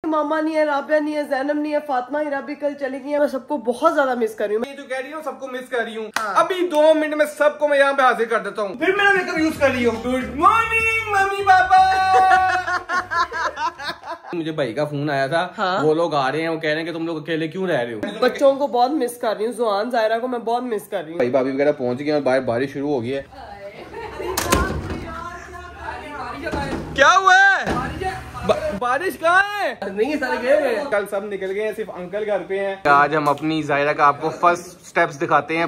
मामा नहीं है, राबिया नहीं है, जैनब नहीं है, फातिमा ही राबी कल चली गई है। मैं सबको बहुत ज्यादा मिस कर रही हूँ। मैं जो कह रही हूँ सबको मिस कर रही हूँ। अभी 2 मिनट में सबको मैं यहाँ पे हाजिर कर देता हूँ। फिर मेरा मेकअप यूज कर रही हूँ। Good morning mummy papa. मुझे भाई का फोन आया था। हाँ? वो लोग आ रहे हैं, वो कह रहे हैं कि तुम लोग अकेले क्यों रह रहे हो। बच्चों को बहुत मिस कर रही हूँ, जुआन जायरा को मैं बहुत मिस कर रही हूँ। भाई भाभी वगैरह पहुंच गए, बाहर बारिश शुरू हो गई है। क्या हुआ है? बारिश कहाँ है? नहीं, सारे गए। कल सब निकल गए हैं, सिर्फ अंकल घर पे हैं। आज हम अपनी जायरा का आपको फर्स्ट स्टेप्स दिखाते हैं।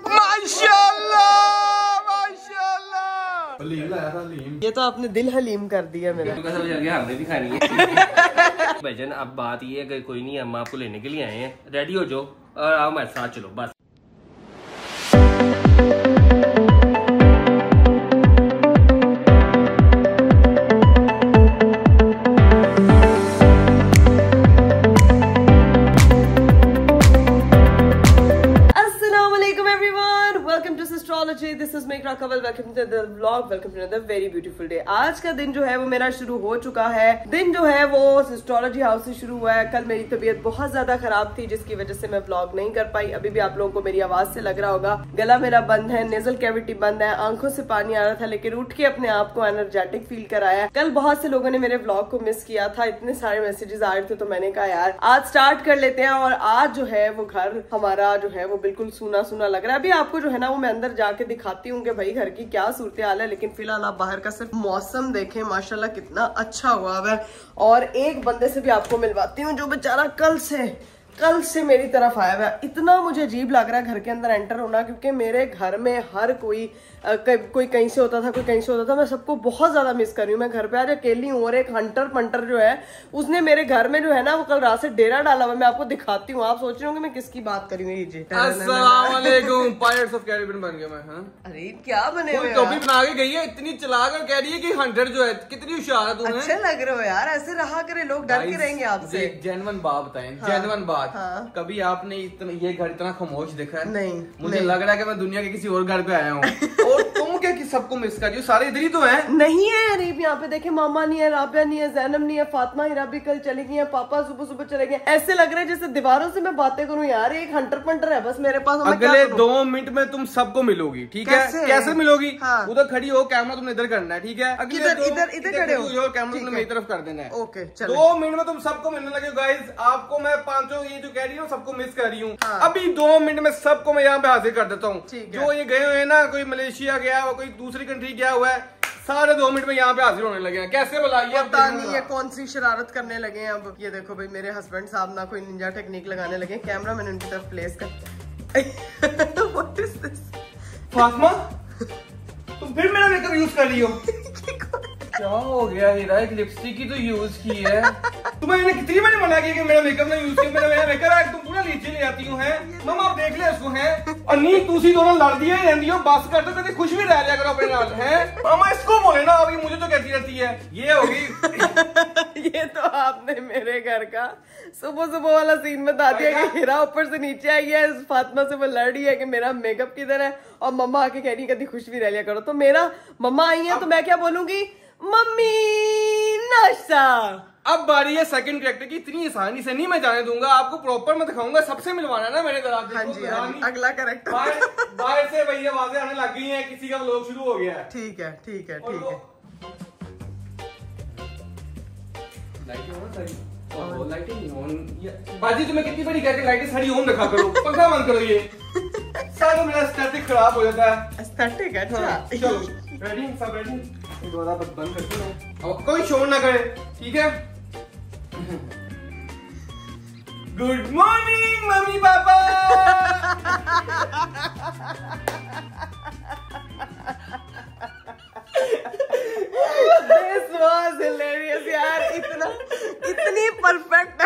माशाल्लाह माशाल्लाह। हलीम लाया था, हलीम। ये तो आपने दिल हलीम कर दिया मेरा। हमने भी खानी है। भाईजान अब बात ये है कि कोई नहीं, हम आपको लेने के लिए आए हैं। रेडी हो जाओ और आओ हमारे साथ चलो बस। This is Mac Rockwell, welcome to the vlog, welcome to another very beautiful day. आज का दिन जो है वो मेरा शुरू हो चुका है। दिन जो है वो एस्ट्रोलॉजी हाउस से शुरू हुआ है। कल मेरी तबीयत बहुत ज्यादा खराब थी जिसकी वजह से मैं व्लॉग नहीं कर पाई। अभी भी आप लोगों को मेरी आवाज से लग रहा होगा गला मेरा बंद है, नेजल कैविटी बंद है, आंखों से पानी आ रहा था, लेकिन उठ के अपने आप को एनर्जेटिक फील कराया। कल बहुत से लोगों ने मेरे व्लॉग को मिस किया था, इतने सारे मैसेजेस आ रहे थे, तो मैंने कहा यार आज स्टार्ट कर लेते हैं। और आज जो है वो घर हमारा जो है वो बिल्कुल सूना सूना लग रहा है। अभी आपको जो है ना वो मैं अंदर जाके दिखाती हूँ कि भाई घर की क्या सूरत हाल है, लेकिन फिलहाल आप बाहर का सिर्फ मौसम देखें, माशाल्लाह कितना अच्छा हुआ है। और एक बंदे से भी आपको मिलवाती हूँ जो बेचारा कल से मेरी तरफ आया हुआ है। इतना मुझे अजीब लग रहा है घर के अंदर एंटर होना, क्योंकि मेरे घर में हर कोई कहीं से होता था, कोई कहीं से होता था। मैं सबको बहुत ज्यादा मिस कर रही हूँ। मैं घर पे आज अकेली हूँ और एक हंटर पंटर जो है उसने मेरे घर में जो है ना वो कल रात से डेरा डाला हुआ। मैं आपको दिखाती हूँ, आप सोच रहे होंगे मैं किसकी बात कर रही हूँ। अस्सलाम वालेकुम। पायरेट्स ऑफ कैरिबियन बन गया मैं। हाँ? अरे क्या बने हुए टोपी बना के गई है, इतनी चला कर कह रही है कि हंटर जो है कितनी होशियार है। तुम्हें अच्छे लग रहे हो यार, ऐसे रहा करे, लोग डर के रहेंगे आपसे। जेन्युइन बात बताएं, जेन्युइन बात। कभी आपने ये घर इतना खामोश देखा है? नहीं, मुझे लग रहा है कि मैं दुनिया के किसी और घर पे आया हूँ। और तुम क्या सबको मिस कर रही हो? सारे इधर ही तो हैं। नहीं है अरीब, यहाँ पे देखे मामा नहीं है, राबिया नहीं है, जैनब नहीं है, फातिमा ही राबी कल चली गई है, पापा सुबह सुबह चले गए। ऐसे लग रहा है जैसे दीवारों से मैं बातें करूँ यार। एक हंटर पंटर है बस मेरे पास। अगले 2 मिनट में तुम सबको मिलोगी, ठीक है? कैसे मिलोगी? हाँ। उधर खड़ी हो, कैमरा तुमने इधर करना है, ठीक है? इधर खड़े हो, कैमरा तुमने मेरी तरफ कर देना है। ओके चलो। 2 मिनट में तुम सबको मिलने लगे गाइस। आपको मैं पांचों ये जो कह रही हूँ सबको मिस कर रही हूँ। अभी 2 मिनट में सबको मैं यहाँ पे हाजिर कर देता हूँ। जो ये गए हुए हैं ना, कोई मलेशिया गया हुआ, कोई दूसरी कंट्री गया हुआ है, सारे 2 मिनट में यहाँ पे हाजिर होने लगे हैं। कैसे बुलाइए? पता नहीं है कौन सी शरारत करने लगे हैं। अब ये देखो भाई मेरे हस्बैंड साहब ना कोई निंजा टेक्निक लगाने लगे। कैमरा मैंने उनकी तरफ प्लेस कर। What is this? फातिमा तुम फिर मेरा मेकअप यूज कर रही हो? क्या हो गया हीरा? एक लिपस्टिक ही तो यूज की है। तुम्हें मैंने कितनी बार मना किया कि मेरा मेकअप ना यूज किया। मेरा मेकअप है, तुम पूरा नीचे ले आती हो। है मम्मा आप देख ले इसको। है और नहीं तुसी दोनों लड़ दिए रहती हो, बस कर दो, कभी खुश भी रह लिया करो अपने नाल। है मामा इसको बोले ना, अभी मुझे तो कहती रहती है। ये होगी। ये तो आपने मेरे घर का सुबह सुबह वाला सीन बता दिया कि हीरा ऊपर से नीचे आई है, फातिमा से वो लड़ रही है कि मेरा मेकअप किधर है, और मम्मा आके कह रही है कभी खुश भी रह लिया करो। तो मेरा मम्मा आई है तो मैं क्या बोलूंगी? मम्मी नाश्ता। अब बारी है सेकंड कैरेक्टर की। इतनी आसानी से नहीं मैं जाने दूंगा आपको, प्रॉपर मैं दिखाऊंगा। सबसे मिलवाना ना मेरे घर। हाँ जी, अगला कैरेक्टर। बाहर से भैया आवाजें आने लग गई हैं, किसी का व्लॉग शुरू हो गया है। ठीक है ठीक है ठीक है। बाजी तुम्हें कितनी बड़ी कहकर लाइटें सारी ऑन रखा करो, पंखा बंद करो। ये सारा मेरा एस्थेटिक खराब हो जाता है। एस्थेटिक अच्छा। चलो रेडी, सब रेडी? दोबारा बंद करते हैं और कोई शोर ना करे, ठीक है? Good morning mummy papa. This was hilarious यार। इतनी परफेक्ट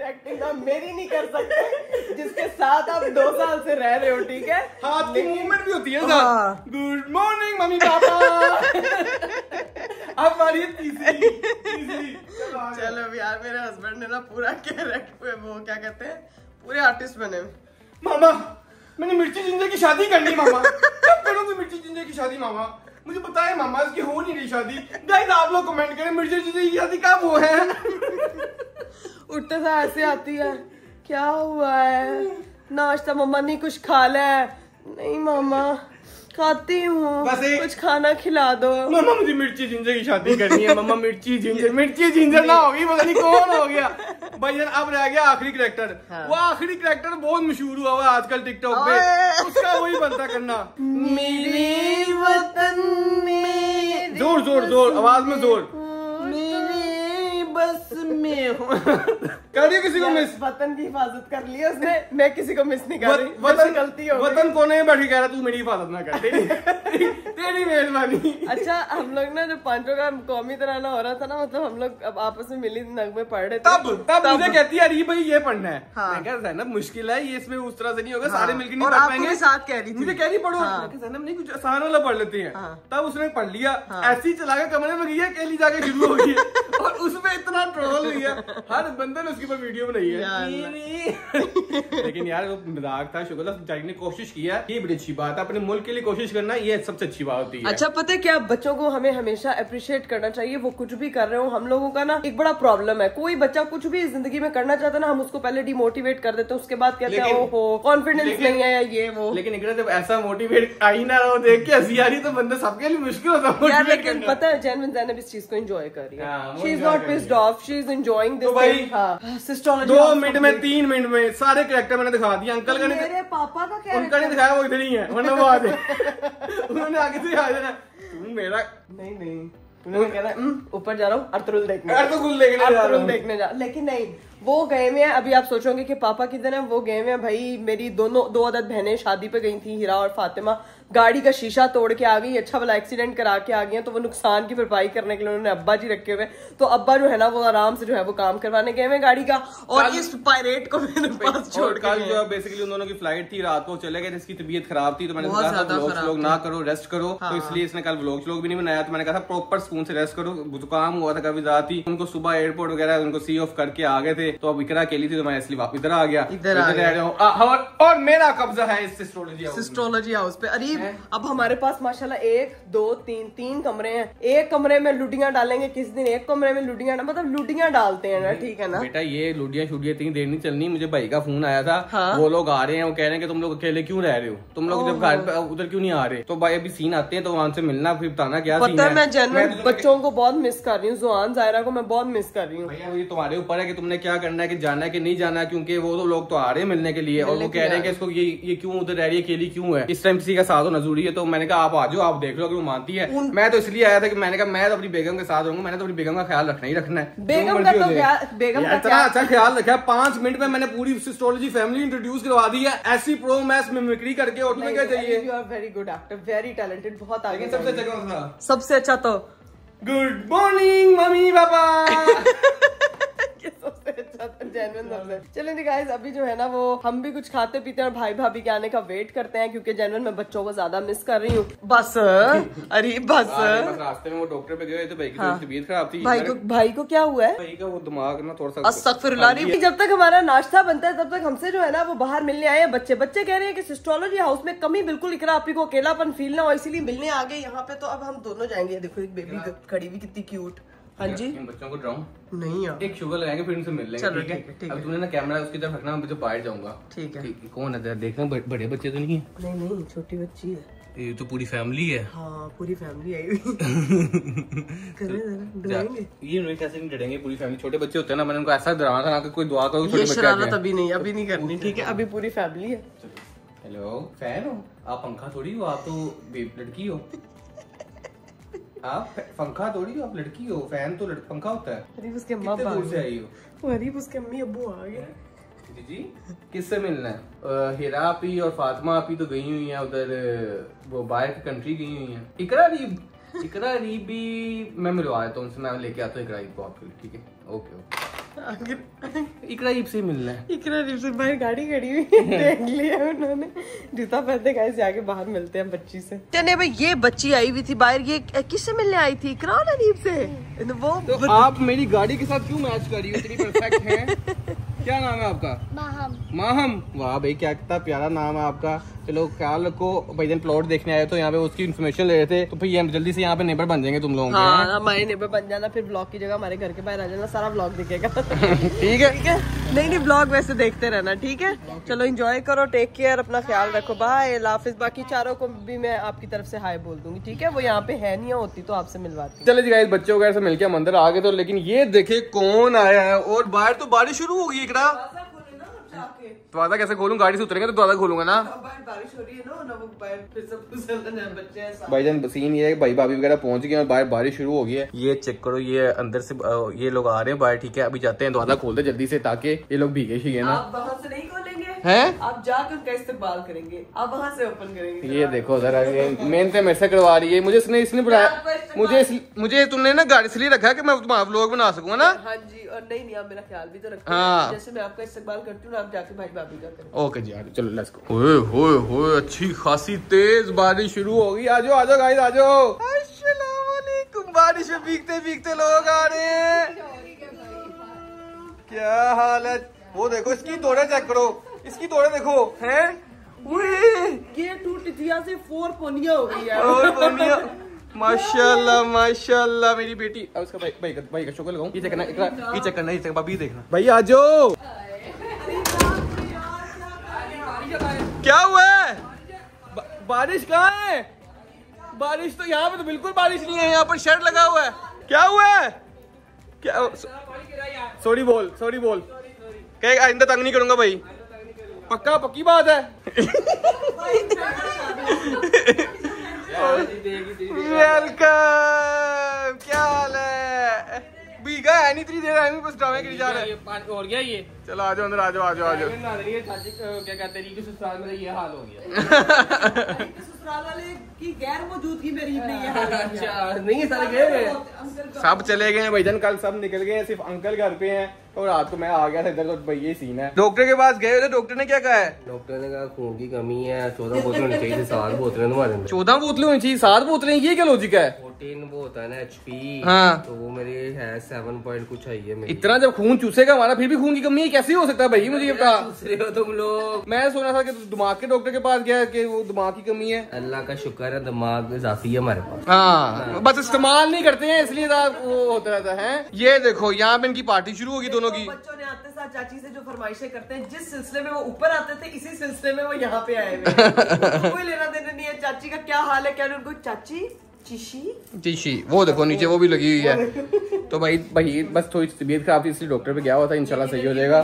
एक्टिंग आप मेरी नहीं कर सकते जिसके साथ आप 2 साल से रह रहे हो, ठीक है? हाथ की मूवमेंट भी होती है। Good morning mummy papa. अब हमारी तीसरी। चलो यार मेरे हस्बैंड ने ना पूरा कैरेक्टर वो क्या कहते हैं पूरे आर्टिस्ट बने। मामा मैंने मिर्ची जिंजर की शादी करनी। मामा कब करोगे मिर्ची जिंजर की शादी? मामा मुझे बताए मामा इसकी हो नहीं रही शादी। गाइस आप लोग कमेंट करें मिर्ची जीजा की शादी कब वो है। उठते से ऐसे आती है, क्या हुआ है, नाश्ता मम्मा नहीं कुछ खा ले। नहीं मामा खाती हूँ, कुछ खाना खिला दो। मामा मुझे मिर्ची जिंजर की शादी करनी है। मामा मिर्ची जिंजर ना होगी, पता नहीं कौन हो गया भाई जान। अब रह गया आखिरी कैरेक्टर। हाँ। वो आखिरी कैरेक्टर बहुत मशहूर हुआ है आजकल टिकटॉक पे, उसका वही बनता करना। मेरे वतन में जोर आवाज में जोर, बस में हूँ। कर रही किसी को मिस? वतन की हिफाजत कर लिया उसने, मैं किसी को मिस नहीं कर रही। वतन गलती हो, वतन कोने में बैठ के कह रहा तू मेरी हिफाजत ना कर। तेरी मेहरबानी। अच्छा हम लोग ना जब पांचों का कौमी तराना हो रहा था ना, मतलब हम लोग अब आपस में मिली नगमे पढ़ रहे थे, तब मुझे कहती है अरे भाई ये पढ़ना है। मैं कह ज़ैनब मुश्किल है ये, इसमें उस तरह से नहीं होगा। सारे मिलकर नहीं पढ़ पाएंगे। साथ कह रही थी, मुझे कह रही पढ़ो। ज़ैनब नहीं कुछ आसान वाला पढ़ लेते हैं। तब उसने पढ़ लिया, ऐसे ही चला के कमरे में गई है, अकेली जाके शुरू हो गई और उसमें इतना ट्रोल हुई है, हर बंदे ने उसके ऊपर वीडियो बनाई है। लेकिन यार वो मजाक था, शुक्र बेचारी ने कोशिश किया, ये बड़ी अच्छी बात है। अपने मुल्क के लिए कोशिश करना ये सबसे अच्छी बात होती है। अच्छा पता है क्या, बच्चों को हमें हमेशा अप्रिशिएट करना चाहिए, वो कुछ भी कर रहे हो। हम लोगों का ना एक बड़ा प्रॉब्लम है, कोई बच्चा कुछ भी जिंदगी में करना चाहता है ना, हम उसको पहले डिमोटिवेट कर देते हैं, उसके बाद कहते हैं ओहो कॉन्फिडेंस नहीं है या ये वो। लेकिन जब ऐसा मोटिवेट आई ना हो देख के हंसी आ रही तो बंदा सबके लिए मुश्किल होता है। लेकिन पता है जेन्युइन ज़ैनब इस चीज को एंजॉय कर रही है, she is not pissed off, she is enjoying this. 2 minute में 3 मिनट में सारे कैरेक्टर मैंने दिखा दिया। अंकल का मेरे पापा का क्या, उनका नहीं दिखाया, वो इधर ही है, वरना वो आगे उन्होंने आगे से आ जाना। तुम मेरा नहीं उन्होंने कहना ऊपर जा रहा हूँ अर्थरुल देखने देखने जा। लेकिन नहीं, वो गए हुए हैं। अभी आप सोचोगे कि पापा किधर हैं, वो गए हुए हैं भाई। मेरी दो अदद बहनें शादी पे गई थी, हीरा और फातिमा, गाड़ी का शीशा तोड़ के आ गई, अच्छा वाला एक्सीडेंट करा के आ गई हैं, तो वो नुकसान की भरपाई करने के लिए उन्होंने अब्बा जी रखे हुए। तो अब्बा जो है ना वो आराम से जो है वो काम करवाने गए हुए गाड़ी का, और इस पायरेट को मेरे पास छोड़ कल जो बेसिकली उन दोनों की फ्लाइट थी, रात को चले गए, इसकी तबीयत खराब थी, तो मैंने कहा था व्लॉग ना करो, रेस्ट करो। तो इसलिए इसने कल व्लॉग भी नहीं बनाया। तो मैंने कहा था प्रॉपर सुकून से रेस्ट करो, जुकाम हुआ था काफी ज्यादा थी। उनको सुबह एयरपोर्ट वगैरह उनको सी ऑफ करके आ गए थे, तो अब इकरा अकेली थी, तो मैं इसलिए वापस इधर आ गया, इधर और मेरा कब्जा है इस एस्ट्रोलॉजी हाउस पे। अरे अब हमारे पास माशाल्लाह 1 2 3 कमरे हैं। एक कमरे में लुडियां डालेंगे, किस दिन एक कमरे में लुडियां, मतलब लुडियां डालते हैं ना, ठीक है ना बेटा। ये लुडियां शुडियां इतनी देर नहीं चलनी। मुझे भाई का फोन आया था, वो लोग आ रहे हैं, वो कह रहे हैं कि तुम लोग अकेले क्यों रह रहे हो, तुम लोग जब घर पे उधर क्यों नहीं आ रहे। तो भाई अभी सीन आते हैं, तो वहां से मिलना, फिर बताना क्या सीन है। मैं जनरल बच्चों को बहुत मिस कर रही हूँ, जुआन जायरा को मैं बहुत मिस कर रही हूँ। भैया ये तुम्हारे ऊपर है कि तुमने क्या करना है, कि जाना है कि नहीं जाना, क्योंकि वो तो लोग तो आ रहे हैं मिलने के लिए, और वो कह रहे हैं कि इसको ये क्यों उधर रह रही है, अकेली क्यों है, इस टाइम किसी का साथ होना जरूरी है। तो मैंने कहा आप आ जाओ, आप देख लो कि वो मानती है। मैं तो इसलिए आया था कि मैंने कहा मैं तो अपनी बेगम के साथ रहूंगा, मैंने तो अपनी बेगम का ख्याल रखना ही रखना है। बेगम का इतना अच्छा ख्याल रखा। 5 मिनट में मैंने पूरी एस्ट्रोलॉजी फैमिली इंट्रोड्यूस करवा दी है, ऐसी प्रो मैस मिमिक्री करके। और तुम्हें क्या चाहिए? You are very good actor, very talented, बहुत आगे। सबसे अच्छा तो गुड मॉर्निंग मम्मी पापा। चलिए गाइस, अभी जो है ना वो हम भी कुछ खाते पीते हैं और भाई भाभी के आने का वेट करते हैं, क्योंकि जनरल मैं बच्चों को ज्यादा मिस कर रही हूँ। बस अरे बस रास्ते में वो डॉक्टर पे गए थे, भाई की तबीयत खराब थी। भाई को क्या हुआ है? भाई का वो दिमाग ना थोड़ा सा अस्तगफिरुल्लाह। जब तक हमारा नाश्ता बनता है तब तक हमसे जो है ना वो बाहर मिलने आए हैं बच्चे कह रहे हैं कि एस्ट्रोलॉजी हाउस में कमी बिल्कुल इकरा आपी को अकेलापन फील ना हो, इसीलिए मिलने आ गए यहाँ पे। तो अब हम दोनों जाएंगे। देखो एक बेबी खड़ी हुई कितनी क्यूट। हाँ जी, बच्चों को ड्राउं नहीं यार, एक शुगर लगाएंगे फिर उनसे मिल लेंगे। ठीक है। अब तूने ना कैमरा उसकी तरफ रखना, मैं तो बाहर जाऊंगा। ठीक है। कौन है देखना, बड़े बच्चे तो नहीं है? नहीं छोटी बच्ची है। ये तो पूरी फैमिली है। हाँ पूरी फैमिली आई हुई। ये नहीं कैसे नहीं डरेंगे, पूरी फैमिली। छोटे बच्चे होते हैं ना, मैंने उनको ऐसा डराना था ना कि कोई दुआ करो छोटे बच्चे। शरारत अभी नहीं करनी, ठीक है? अभी पूरी फैमिली है। हेलो फैन हो आप? पंखा थोड़ी हो आप, तो लड़की हो आप। पंखा थोड़ी हो आप, लड़की हो। फैन तो पंखा होता है। अरे उसके अम्मा दूर से आई हो? अरे उसके अम्मी अब्बू आ गए। जी किससे मिलना है? हीरा आपी और फातिमा आपी तो गई हुई हैं उधर, वो बाहर की कंट्री गई हुई हैं। इकरा रीब भी मैं मिलवा देता हूँ उनसे, मैं लेके आता हूँ इकरा रीब को आपके लिए, ठीक है? ओके। इकरा रीब से मिलना है। इकरा रीब से बाहर गाड़ी खड़ी हुई है, देख लिया उन्होंने, जूता पहनते गाइस जाके बाहर मिलते हैं बच्ची से। चलिए भाई, ये बच्ची आई हुई थी बाहर, ये किससे मिलने आई थी? इकरा रीब से। वो तो आप मेरी गाड़ी के साथ क्यों मैच कर रही हो? इतनी परफेक्ट है। क्या नाम है आपका? माहम। माहम, वाह भाई क्या कितना प्यारा नाम है आपका। चलो ख्याल रखो। भाईजान प्लॉट देखने आए तो यहाँ पे उसकी इन्फॉर्मेशन ले रहे थे, तो फिर हम जल्दी से यहाँ पे नेबर बन जाएंगे तुम लोगों के। हाँ, हमारे नेबर बन जाना, फिर ब्लॉग की जगह हमारे घर के बाहर आ जाना, सारा ब्लॉग दिखेगा। ठीक है ठीक है। नहीं ब्लॉग वैसे देखते रहना, ठीक है। चलो एंजॉय करो, टेक केयर, अपना ख्याल रखो, बाय, अल्लाह हाफिज। बाकी चारों को भी मैं आपकी तरफ से हाय बोल दूंगी, ठीक है। वो यहाँ पे है नहीं, होती तो आपसे मिलवाती। चले जी गाइस, बच्चों वगैरह से मिलके हम अंदर आ गए तो, लेकिन ये देखे कौन आया है। और बाहर तो बारिश शुरू हो गई। इकरा दरवाजा कैसे खोलूं? गाड़ी से उतरेंगे तो दरवाजा खोलूंगा ना। बारिश हो रही है ना, वो फिर सब बच्चे हैं। भाईजान सीन ये है, भाई भाभी वगैरह पहुंच गए और बाहर बारिश शुरू हो गई है। ये चेक करो, ये अंदर से ये लोग आ रहे हैं बाहर, ठीक है। अभी जाते हैं, दरवाजा खोलते जल्दी से ताकि ये लोग भीगे शीगे ना। आप वहाँ से नहीं खोलेंगे हैं? आप जाकर उनका इस्तेमाल करेंगे, आप वहाँ से ओपन करेंगे। ये देखो जरा, मेहनत मेरे से करवा रही है। मुझे इसने बुलाया, मुझे तुमने ना गाड़ी इसलिए रखा है कि मैं तुम्हारा व्लॉग बना सकूं ना। हाँ जी, और नहीं आप मेरा ख्याल भी तो रखते हैं। हाँ। जैसे मैं आपका इस्तेमाल करती हूँ, आप जाके भाई भाभी का करें। ओके जी, चलो लेट्स गो। ओए होए होए, अच्छी खासी तेज बारिश शुरू हो गई। आजो आजो गाइस, आजो। अस्सलाम वालेकुम। बारिश में भीगते भीगते लोग आ रहे हैं। क्या हाल है? वो देखो, इसकी तोड़े चेक करो, इसकी तोड़े देखो हैं। ये 2 टिथिया से 4 पोनिया हो गई है। और पोनिया, माशाल्लाह माशाल्लाह मेरी बेटी। अब उसका भाई का शक्ल लगाऊं। ये चेक करना, ये चेक करना, ये चेक भाभी देखना। भाई आजो। क्या हुआ है? बारिश कहाँ है? बारिश तो यहाँ पे तो बिल्कुल बारिश नहीं है। यहाँ पर शर्ट लगा हुआ है। क्या हुआ है? क्या? सॉरी बोल, सॉरी बोल। क्या आइंदा तंग नहीं करूंगा भाई, पक्का? पक्की बात है। वेलकम, क्या हाल है? भीगा है नहीं, 3 देर है बस ड्रामे के जा रहे हैं। और क्या ये? चलो आ जाओ अंदर, आ जाओ आ जाओ आ जाओ। क्या कहते हैं, ससुराल में ये हाल हो गया। ससुराल वाले की गैर मौजूदगी में रीत नहीं है। अच्छा, नहीं सारे गए, सब चले गए हैं भाईजान, कल सब निकल गए, सिर्फ अंकल घर पे हैं। और रात को मैं आ गया था इधर, तो भाई ये सीन है। डॉक्टर के पास गए थे, डॉक्टर ने क्या कहा है? डॉक्टर ने कहा खून की कमी है, 14 बोतलें होनी चाहिए, 7 बोतलें तुम्हारे अंदर। 14 बोतलें होनी चाहिए, 7 बोतलें, ये क्या लॉजिक है? 14 वो होता है ना HP। हाँ। तो वो मेरे है 7 पॉइंट कुछ है ये मेरी। इतना जब खून चूसेगा हमारा, फिर भी खून की कमी कैसे हो सकता है भाई? मुझे ये बता। दूसरे हो तुम लोग। मैं सुना था कि दिमाग के डॉक्टर के पास गया कि वो दिमाग की कमी है। अल्लाह का शुक्र है, दिमाग इजाफी है हमारे पास। हाँ, बस इस्तेमाल नहीं करते हैं इसलिए वो होता रहता है। ये देखो, यहाँ पे इनकी पार्टी शुरू होगी दोनों की। बच्चों ने आते साथ चाची से जो फरमाइशें करते हैं, जिस सिलसिले में वो ऊपर आते थे, इसी सिलसिले में वो यहाँ पे आए हुए हैं। कोई लेना देना नहीं है। चाची का क्या हाल है, क्या उनको चाची चीशी, वो देखो नीचे वो भी लगी हुई है। तो भाई बस थोड़ी तबीयत खराब थी इसलिए डॉक्टर पे गया हुआ था, इंशाल्लाह सही हो जाएगा।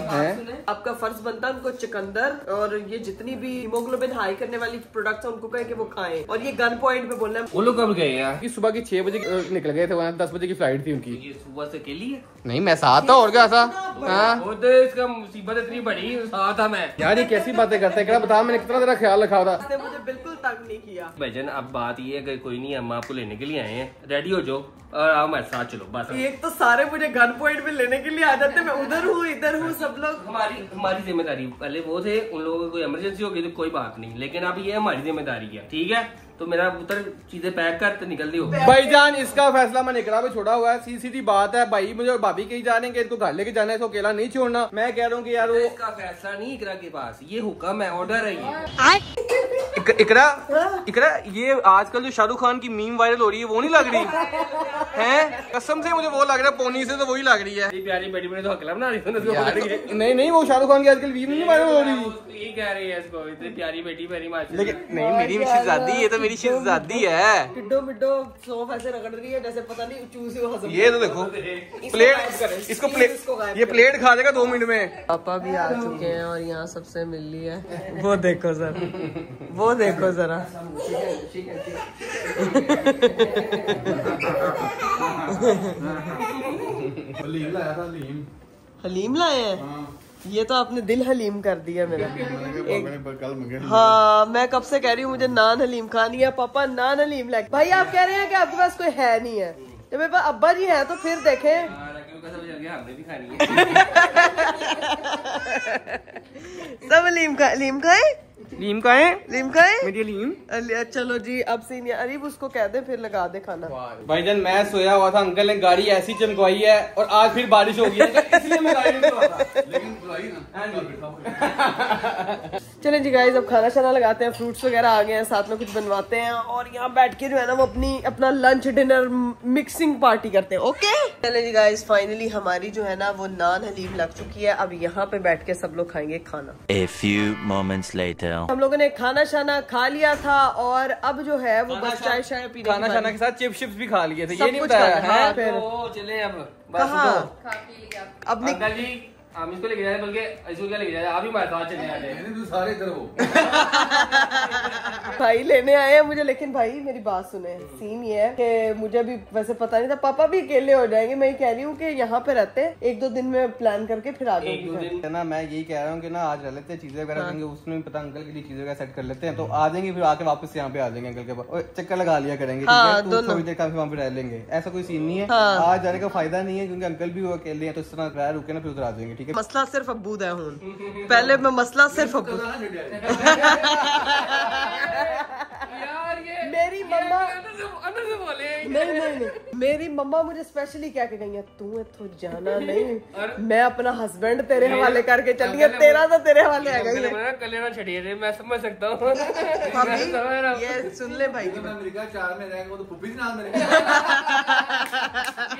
आपका फर्ज बनता है उनको चुकंदर और ये जितनी भी हीमोग्लोबिन हाई करने वाली प्रोडक्ट्स हैं उनको कहे कि वो खाएं। और ये गन पॉइंट पे बोलना है। वो लोग कब गए यार? सुबह की 6 बजे निकल गए थे, वहाँ 10 बजे की फ्लाइट थी उनकी। ये सुबह से अकेली है? नहीं, मैं साथ था, और क्या था। हाँ, इसका मुसीबत इतनी बड़ी, साथ था मैं। यार ये कैसी बातें करते हैं, बता, मैंने कितना तेरा ख्याल रखा था। मुझे बिल्कुल तंग नहीं किया। भाईजान अब बात ये है कि कोई नहीं, हम आपको लेने के लिए आए हैं, रेडी हो जाओ और आओ हमारे साथ चलो बस। एक तो सारे मुझे गन पॉइंट पे लेने के लिए आ जाते, मैं उधर हूँ इधर हूँ, सब लोग। हमारी जिम्मेदारी, पहले वो थे, उन लोगों को कोई इमरजेंसी हो गई तो कोई बात नहीं, लेकिन अब ये हमारी जिम्मेदारी है, ठीक है। तो मेरा उधर चीजें पैक कर तो निकल दी हो। भाईजान इसका फैसला मैंने इकरा पे छोड़ा हुआ है, सीधी बात है। भाई मुझे और भाभी कहीं जाने के, इनको घर लेके जाना है, इसको अकेला नहीं छोड़ना। मैं कह रहा हूँ कि यार वो इसका फैसला नहीं इकरा के पास, ये हुक्म है, ऑर्डर है ये। इकरा ये आजकल जो शाहरुख खान की मीम वायरल हो रही है वो नहीं लग रही है? कसम से मुझे वो लग रहा है, पोनी से तो वही लग रही है। प्यारी बेटी मैंने तो हकला बना रही। नहीं, वो शाहरुख खान की आजकल मीम नहीं वायरल हो रही। ये कह रही है इसको, इतनी प्यारी बेटी मेरी माँ। लेकिन नहीं, मेरी शहजादी, ये तो मेरी शहजादी है। टिड्डो मिड्डो सोफ ऐसे रगड़ रही है जैसे पता नहीं चूसे। ये तो देखो प्लेट, इसको प्लेट, ये प्लेट खा जाएगा 2 मिनट में। पापा भी आ चुके हैं और यहाँ सबसे मिल ली है। वो देखो सर, वो देखो जरा। हलीम लाए हैं? ये तो आपने दिल हलीम कर दिया मेरा। हाँ, मैं कब से कह रही हूँ मुझे नान हलीम खानी है। पापा नान हलीम लाए। भाई आप कह रहे हैं कि आपके पास कोई है नहीं है, जब मेरे पास अब्बा जी है तो फिर देखें। सब हलीम खाए। लीम का है, लीम का है मेरी लीम। चलो जी अब सीन अरीब उसको कह दे फिर लगा दे खाना। भाईजान मैं सोया हुआ था, अंकल ने गाड़ी ऐसी चमकवाई है और आज फिर बारिश हो गई है इसलिए मैं गाड़ी में सोया था। लेकिन चले जी गाइस अब खाना शाना लगाते हैं, फ्रूट्स वगैरह आ गए हैं, साथ में कुछ बनवाते हैं और यहाँ बैठ के जो है ना वो अपना लंच डिनर मिक्सिंग पार्टी करते हैं। ओके चले जी गाइस फाइनली हमारी जो है ना वो नान हलीम लग चुकी है। अब यहाँ पे बैठ के सब लोग खाएंगे खाना। A few moments later. हम लोगों ने खाना शाना खा लिया था और अब जो है वो बस चाय शाय पीने खाना शाना के साथ चिप्स भी खा लिए थे, सब ये नहीं कुछ बताया खाया, हाँ, फिर चले अब कहाँ अब अंकल जी हम इसको लेके जा रहे हैं, बल्कि इसको क्या लेके जा रहे हैं, आप ही हमारे साथ चले आ जाए। सारे इधर हो भाई लेने आए हैं मुझे, लेकिन भाई मेरी बात सुने, सीन ये है कि मुझे भी वैसे पता नहीं था, पापा भी अकेले हो जाएंगे। मैं कह रही हूँ कि यहाँ पे रहते 1-2 दिन में प्लान करके फिर आ जाएंगे ना। मैं यही कह रहा हूँ कि ना आज रह लेते हैं, चीजें वगैरह देंगे, उसमें भी पता अंकल के लिए चीजें वगैरह सेट कर लेते हैं, तो आ जाएंगे फिर आके वापस यहाँ पे आ जाएंगे अंकल के पास, चक्कर लगा लिया करेंगे, थोड़ी देर काफी वहाँ पे रह लेंगे। ऐसा कोई सीन नहीं है, आज जाने का फायदा नहीं है क्योंकि अंकल भी वो अकेले हैं, तो इस तरह रुके ना फिर उधर आ जाएंगे। ठीक है मसला सिर्फ अब्बूद है हूँ, पहले मैं मसला सिर्फ अब्बूद। मेरी मम्मा अंदर से बोले नहीं, मेरी मम्मा मुझे स्पेशली क्या के गई है, तू इथों जाना नहीं, मैं अपना हस्बैंड तेरे हवाले करके चली है, तेरा तो तेरे हवाले है गई कल्याण छड़िए, मैं समझ सकता हूँ। ये सुन ले भाई अमेरिका 4 में रहेगा, वो तो पुप्पी नाम मेरे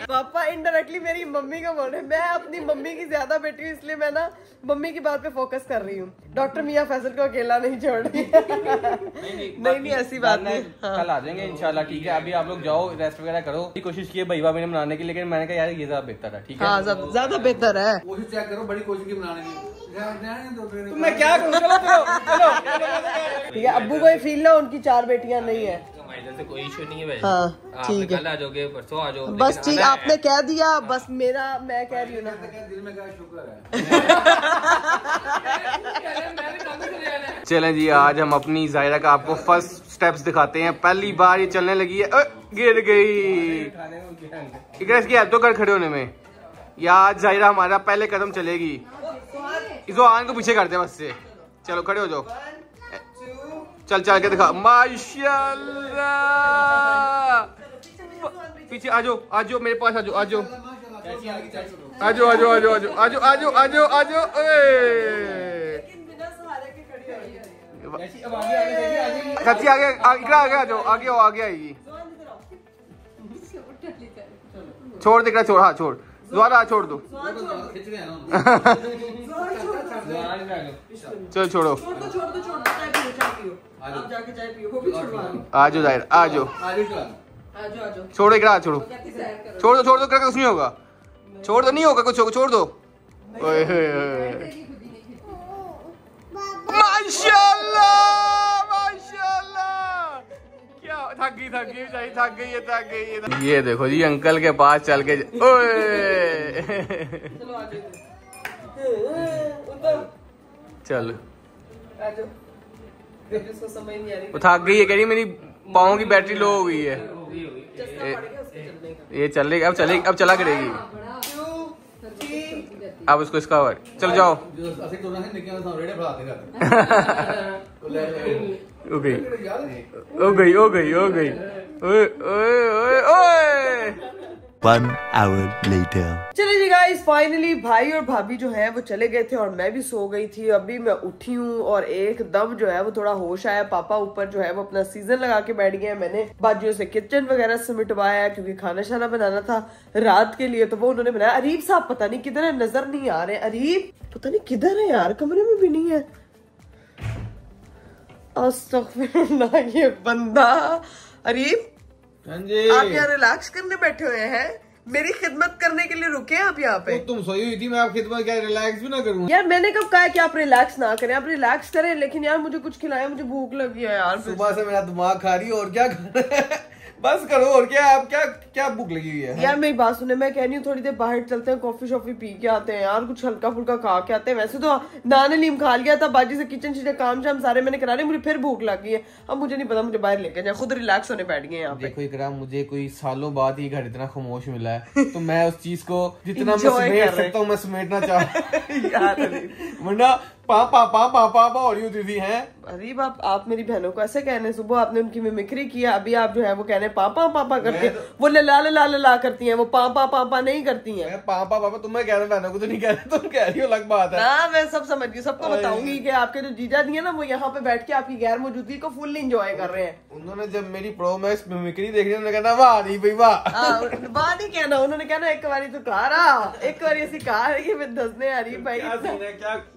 पापा इनडायरेक्टली मेरी मम्मी को बोल रहे, मैं अपनी मम्मी की ज्यादा बेटी हूँ इसलिए मैं ना मम्मी की बात पे फोकस कर रही हूँ, डॉक्टर मियां फैसल को अकेला नहीं छोड़ रही। नहीं ऐसी बात नहीं, कल आ जाएंगे इंशाल्लाह। ठीक है अभी आप लोग जाओ रेस्ट वगैरह करो, कोशिश की भैया मैंने बनाने की, लेकिन मैंने कहा यार ये ज्यादा बेहतर है। ठीक है ज्यादा बेहतर है, कोशिश चेक करो, बड़ी कोशिश की बनाने की। तो मैं क्या करूँ, चलो ठीक है। अब्बू को ये फील ना उनकी 4 बेटियां नहीं है, से कोई इशू नहीं है। हाँ ठीक है, कल आ जाओगे, परसों आ जाओ, बस ठीक आपने कह दिया, बस मेरा मैं कह रही हूँ ना दिल में क्या शुक्र है। चलें जी आज हम अपनी जायरा का आपको फर्स्ट स्टेप्स दिखाते हैं। पहली बार ये चलने लगी है, गिर गई, इसकी हेल्प तो कर खड़े होने में। यार जायरा हमारा पहले कदम चलेगी, इसको आन को पीछे करते हैं बस से। चलो खड़े हो जाओ, चल के दिखा, माशाल्लाह। पीछे आ जाओ मेरे पास, आ जाओ सच्ची आगे आएगी। छोड़ दिख रहा, छोड़, हाँ छोड़, दोबारा छोड़ दो। चलो छोड़ो, आ जाओ जाहिर, आ जाओ, छोड़ो इकरा, छोड़ दो, कर कुछ नहीं होगा, छोड़ दो, नहीं होगा कुछ, छोड़ दो। माशाल्लाह क्या थक गई। ये देखो जी अंकल के पास चल के, चल वो थक गई है, कह रही मेरी पाँव की बैटरी लो हो गई है। ये चलेगी, अब चला करेगी। अब उसको इसका चल जाओ। हो गई। One hour later. चलिए जी गाइस फाइनली भाई और भाभी जो है वो चले गए थे और मैं भी सो गई थी। अभी मैं उठी हूँ और एकदम जो है वो थोड़ा होश आया। पापा ऊपर जो है वो अपना सीजन लगा के बैठ गए। मैंने बाजियों से किचन वगैरह समेटवाया क्योंकि खाना शाना बनाना था रात के लिए, तो वो उन्होंने बनाया। अरीब साहब पता नहीं किधर है, नजर नहीं आ रहे। अरीब पता नहीं किधर है यार, कमरे में भी नहीं है। अस्तगफिरुल्लाह, ये बंदा। अरीब आप यहाँ रिलैक्स करने बैठे हुए हैं, मेरी खिदमत करने के लिए रुके हैं आप यहाँ पे? तो तुम सोई हुई थी, मैं आप खिदमत क्या रिलैक्स भी ना करूँ? यार मैंने कब कहा कि आप रिलैक्स ना करें, आप रिलैक्स करें, लेकिन यार मुझे कुछ खिलाया, मुझे भूख लगी है यार। सुबह से मेरा दिमाग खा रही है और क्या कर रहे हैं? बस करो और क्या। आप क्या भूख लगी हुई है? यार मेरी बात सुने, मैं कह रही हूँ थोड़ी देर बाहर चलते हैं, कॉफी शॉफी पी के आते हैं यार, कुछ हल्का फुल्का खा के आते हैं। वैसे तो नान नीम खा लिया था, बाजी से किचन शीचन काम शाम सारे मैंने करा रहे, मुझे फिर भूख लगी है। अब मुझे नहीं पता, मुझे बाहर लेके जाए, खुद रिलैक्स होने बैठ गए यहाँ पे। देखो इकराम, मुझे कोई सालों बाद ही घर इतना खामोश मिला है, तो मैं उस चीज को जितना मैं समेट सकता हूँ मैं समेटना चाह वरना पापा पापा पापा हो रही होती थी हैं। अरे आप मेरी बहनों को ऐसे कहने, सुबह आपने उनकी मिमिक्री किया, अभी आप जो है वो कहने पापा पापा करते हैं, वो ला करती हैं, वो पापा पापा नहीं करती हैं। पापा पापा तुम्हें कह रहे बहनों को तो नहीं कह रहे, तुम कह रही हो, अलग बात है ना। मैं सब समझ गई, सबको बताऊंगी कि आपके जो जीजा जी है ना वो यहाँ पे बैठ के आपकी गैर मौजूदगी को फुल एंजॉय कर रहे हैं। उन्होंने जब मेरी प्रो मैक्स मिमिक्री देखी उन्होंने कहना वाह नहीं भाई वाह। वाह नहीं कहना, उन्होंने कहना एक बारी तो कहा, एक बारी ऐसी कहा है कि मैं दसने आ रही भाई।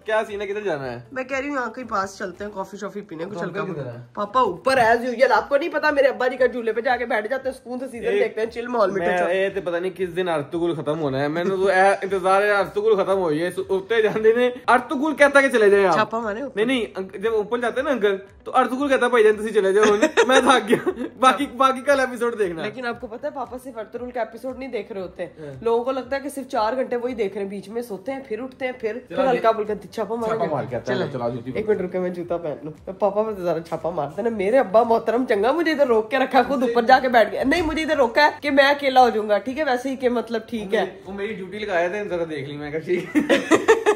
क्या सीन है, किधर जाना है? मैं कह रही हूँ यहाँ के पास चलते हैं, कॉफी शॉफी पीने को चलते हैं। पापा ऊपर एज यूजुअल, आपको नहीं पता मेरे अब्बा जी का झूले पे जाके बैठ जाते हैं, सुकून से सीजन देखते हैं, चिल माहौल में। ये तो पता नहीं किस दिन अर्तुगुल खत्म होना है, मैंने तो इंतजार है अर्तुगुल खत्म हो है। उठते जाते ने अर्तुगुल कहता कि चले जाए, छापा मारे नहीं जब ऊपर जाते हैं ना अंकल तो अर्तुगुल कहता भाई जान तुम चले जाओ, मैं भाग गया, बाकी कल एपिसोड देखना। लेकिन आपको पता है पापा सिर्फ अर्तुगुल का एपिसोड नहीं देख रहे होते हैं, लोगों को लगता है कि सिर्फ 4 घंटे वही देख रहे हैं, बीच में सोते हैं फिर उठते हैं, फिर हल्का फुल्का छापा मार। एक मिनट रुके, मैं जूता पहन लूं। पापा पर ज्यादा छापा मारते ना, मेरे अब्बा मोहतरम चंगा मुझे इधर रोक के रखा, खुद ऊपर जाके बैठ गया। नहीं मुझे इधर रोका है कि मैं अकेला हो जाऊंगा, ठीक है वैसे ही के मतलब ठीक है, वो मेरी ड्यूटी लगाया था, जरा देख ली, मैं कहा ठीक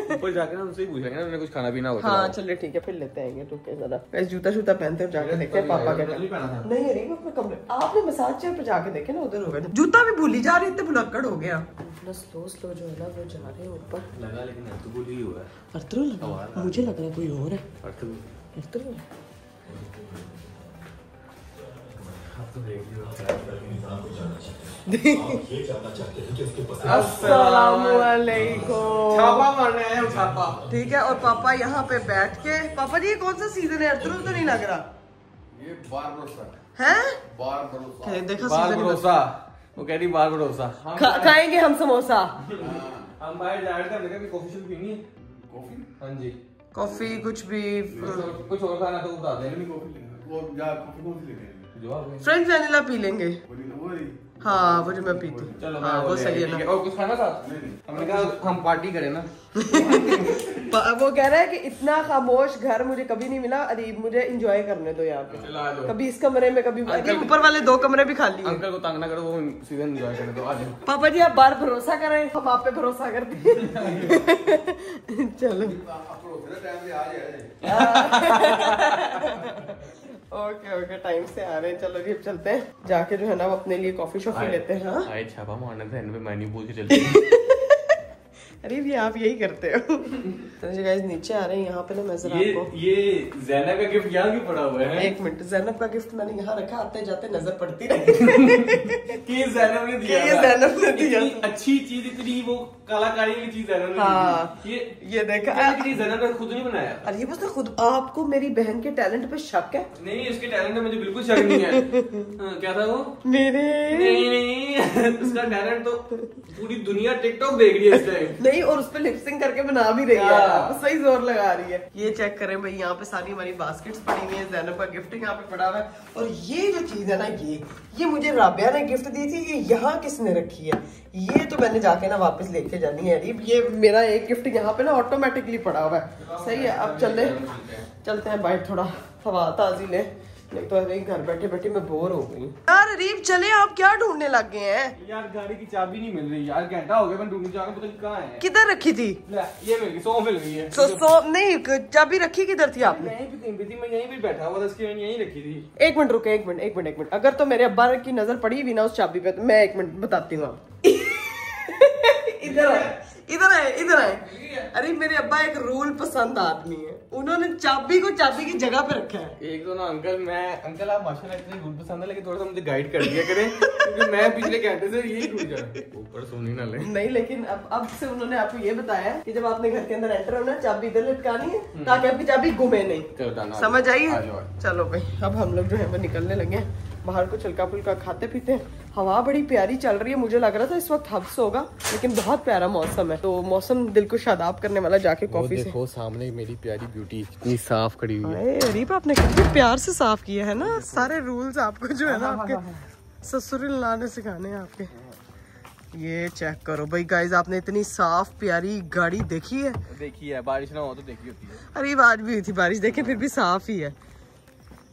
ऊपर जाके ना उनसे ही पूछेंगे ना उन्हें कुछ खाना पीना होता है। हाँ चलिए ठीक है, फिर लेते आएंगे, रुके जरा वैसे जूता शूता पहनते हैं, जाके देखते हैं पापा क्या नहीं। अरे अपने कमरे आपने मसाज चेयर पे जाके देखे ना, उधर हो गए, जूता भी भूली जा रही, इतने भुलक्कड़ हो गया। स्लो जो है ना वो जा रहे हैं ऊपर लगा, लेकिन अर्तुगुल ही हुआ है। अर्तुगुल लगा, मुझे लग रहा है कोई और है। अर्तुगुल छापा मारने आए हम, छापा। ठीक है, और पापा यहाँ पे बैठ के, पापा जी ये कौन सा सीजन है? अर्तुगरुल तो नहीं लग रहा, ये बारबरोसा है, बारबरोसा देखा बारबरोसा, वो कह रही बारबरोसा। खाएंगे हम समोसा। हम बाहर जा रहे थे, हमने कहा कॉफी शॉप पीनी है। कॉफी? हाँ जी, कॉफी कुछ भी, कुछ और खाना तो बता दें। फ्रेंच वैनिला पी लेंगे। हाँ वो जो मैं पीती, चलो हाँ वो सही है ना। और कुछ खाना साथ? हमने कहा हम पार्टी करें ना। वो कह रहा है कि इतना खामोश घर मुझे कभी नहीं मिला, अरीब मुझे एंजॉय करने दो यहाँ पे, कभी इस कमरे में, कभी ऊपर वाले 2 कमरे भी खाली हैं। अंकल को तंग ना करो, वो सीधे एंजॉय करने दो, आ जाओ। पापा जी आप बार भरोसा करें, हम आप पे भरोसा करते हैं। चलो ओके टाइम से आ रहे हैं, चलो जी अब चलते हैं, जाके जो है ना वो अपने लिए कॉफी शॉफी लेते हैं। हाँ आए छापा मारने थे, इनमें मैं नहीं बोल के चलते। अरे भी आप यही करते हो। तो जी गाइस नीचे आ रहे हैं, यहाँ पे ना मैं जरा आपको ये ज़ैनब का गिफ्ट यहाँ क्यों पड़ा हुआ है? एक मिनट, ज़ैनब का गिफ्ट मैंने यहाँ रखा, आते जाते नजर पड़ती रही कि ज़ैनब ने दिया, ज़ैनब ने दिया, अच्छी चीज, इतनी वो कलाकारी की चीज ज़ैनब ने। हाँ ये देखा, ज़ैनब ने खुद नहीं बनाया। अरे ये बस खुद, आपको मेरी बहन के टैलेंट पे शक है? नहीं उसके टैलेंट में मुझे बिल्कुल शक नहीं है। क्या था वो? मेरे नहीं उसका टैलेंट तो पूरी दुनिया टिकटॉक देख रही है इस टाइम। नहीं, और उस पे लिपसिंग करके बना भी रही है, सही जोर लगा रही है। ये चेक करें भाई, यहाँ पे सारी हमारी बास्केट्स पड़ी हुई है, ज़ैनब का गिफ्ट यहाँ पे पड़ा हुआ है, और ये जो चीज है ना ये मुझे राबिया ने गिफ्ट दी थी, ये यहाँ किसने रखी है? ये तो मैंने जाके ना वापस लेके जानी है। अरीब ये मेरा एक गिफ्ट यहाँ पे ना ऑटोमेटिकली पड़ा हुआ है। सही है, अब चलते हैं बाहर, थोड़ा हवा ताजी ले, नहीं तो अरे घर बैठे बैठे मैं बोर हो गई यार। अरीब चले, आप क्या ढूंढने लग गए हैं? यार गाड़ी की चाबी नहीं मिल रही यार, घंटा हो गया मैं ढूंढने जा रहा हूं, पता नहीं कहां है। किधर रखी थी? ये मिल गई, 100 मिल गई है। तो नहीं, चाबी रखी किधर थी आपने? यहीं पे कहीं पे थी, मैं यहीं पे बैठा हुआ था, इसकी मैंने यहीं रखी थी। एक मिनट रुके, एक मिनट, अगर तो मेरे अब्बा की नजर पड़ी भी ना उस चाबी पे, तो मैं 1 मिनट बताती हूँ। इधर आए। अरे मेरे अब्बा एक रूल पसंद आदमी है, उन्होंने चाबी को चाबी की जगह पे रखा है। एक तो ना अंकल आप माशाल्लाह इतने रूल पसंद है, लेकिन थोड़ा सा मुझे गाइड कर दिया करें, क्योंकि मैं पिछले घंटे से यही ढूंढ जा रहा हूं, ऊपर सोनी ना ले। नहीं, लेकिन अब से उन्होंने आपको ये बताया कि जब आपने घर के अंदर एंटर होना, चाबी इधर लटकानी है ताकि आपकी चाबी गुमे नहीं। समझ आई? चलो भाई, अब हम लोग जो है वो निकलने लगे हैं, बाहर कुछ हल्का फुल्का खाते पीते हैं। हवा बड़ी प्यारी चल रही है, मुझे लग रहा था इस वक्त हब्स होगा, लेकिन बहुत प्यारा मौसम है, तो मौसम दिल को शादाब करने वाला। जाके कॉफी से देखो सामने मेरी प्यारी ब्यूटी इतनी साफ खड़ी हुई है। अरीब आपने कितने प्यार से साफ किया है ना, सारे रूल्स आपको जो है ना आपके ससुराल ने सिखाने हैं आपके। ये चेक करो भाई गाइस, आपने इतनी साफ प्यारी गाड़ी देखी है? देखी है, बारिश ना हो तो देखी होती है। अरे आज भी हुई थी बारिश, देखे फिर भी साफ ही है।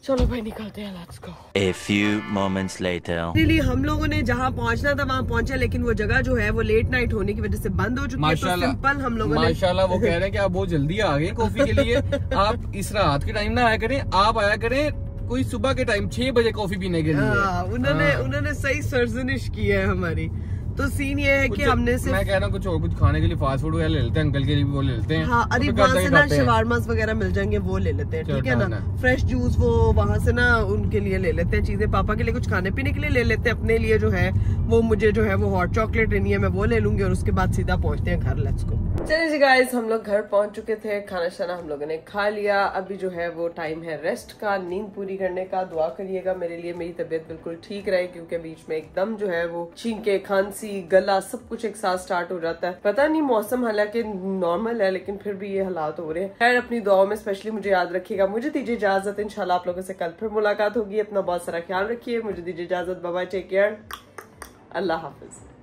चलो भाई निकलते हैं, let's go. A few moments later. Finally हम लोगों ने जहाँ पहुँचना था वहाँ पहुँचे, लेकिन वो जगह जो है वो लेट नाइट होने की वजह से बंद हो चुकी है। तो सिंपल हम लोगों ने माशाल्लाह वो कह रहे हैं कि आप बहुत जल्दी आ गए कॉफी के लिए। आप इस रात के टाइम ना आया करें, आप आया करें कोई सुबह के टाइम 6 बजे कॉफी पीने के लिए। उन्होंने सही सर्जनिश की है हमारी। तो सीन ये है कि हमने सिर्फ, मैं कह रहा हूँ कुछ और कुछ खाने के लिए फास्ट फूड वगैरह ले लेते हैं, अंकल के लिए भी वो ले लेते हैं। हाँ, अरे वहाँ से ना शवारमास वगैरह मिल जाएंगे, वो ले लेते हैं, ठीक है ना। फ्रेश जूस वो वहाँ से ना उनके लिए ले लेते हैं चीजें, पापा के लिए कुछ खाने पीने के लिए ले लेते हैं, अपने लिए जो है वो मुझे जो है वो हॉट चॉकलेट लेनी है, मैं वो ले लूंगी और उसके बाद सीधा पहुंचते हैं घर। Let's go. चलिए जी गाइस, हम लोग घर पहुंच चुके थे, खाना शाना हम लोगों ने खा लिया। अभी जो है वो टाइम है रेस्ट का, नींद पूरी करने का। दुआ करिएगा मेरे लिए, मेरी तबीयत बिल्कुल ठीक रहे, क्योंकि बीच में एकदम जो है वो छींके, खांसी, गला सब कुछ एक साथ स्टार्ट हो जाता है। पता नहीं, मौसम हालांकि नॉर्मल है लेकिन फिर भी ये हालात हो रहे हैं। खैर अपनी दुआओं में स्पेशली मुझे याद रखिएगा। मुझे दीजिए इजाजत, इंशाल्लाह आप लोगों से कल फिर मुलाकात होगी। अपना बहुत सारा ख्याल रखिए, मुझे दीजिए इजाजत, बाय बाय, टेक केयर, अल्लाह हाफिज।